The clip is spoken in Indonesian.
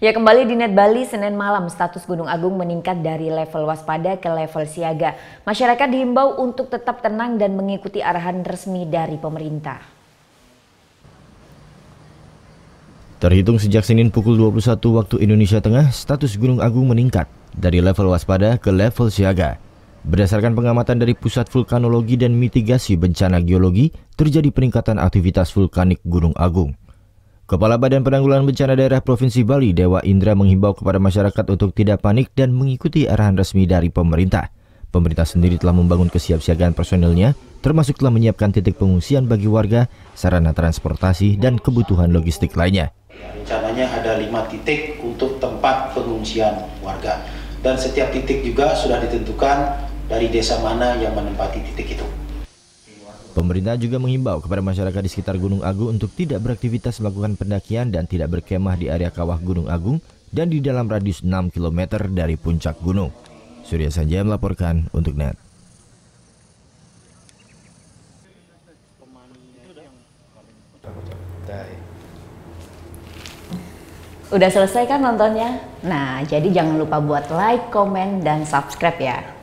Ya, kembali di Net Bali, Senin malam status Gunung Agung meningkat dari level waspada ke level siaga. Masyarakat diimbau untuk tetap tenang dan mengikuti arahan resmi dari pemerintah. Terhitung sejak Senin pukul 21 waktu Indonesia Tengah, status Gunung Agung meningkat dari level waspada ke level siaga. Berdasarkan pengamatan dari Pusat Vulkanologi dan Mitigasi Bencana Geologi, terjadi peningkatan aktivitas vulkanik Gunung Agung. Kepala Badan Penanggulangan Bencana Daerah Provinsi Bali, Dewa Indra, menghimbau kepada masyarakat untuk tidak panik dan mengikuti arahan resmi dari pemerintah. Pemerintah sendiri telah membangun kesiapsiagaan personilnya, termasuk telah menyiapkan titik pengungsian bagi warga, sarana transportasi, dan kebutuhan logistik lainnya. Rencananya ada 5 titik untuk tempat pengungsian warga. Dan setiap titik juga sudah ditentukan dari desa mana yang menempati titik itu. Pemerintah juga menghimbau kepada masyarakat di sekitar Gunung Agung untuk tidak beraktivitas melakukan pendakian dan tidak berkemah di area kawah Gunung Agung dan di dalam radius 6 km dari puncak gunung. Surya Sanjaya melaporkan untuk NET. Udah selesai kan nontonnya? Nah, jadi jangan lupa buat like, komen, dan subscribe ya.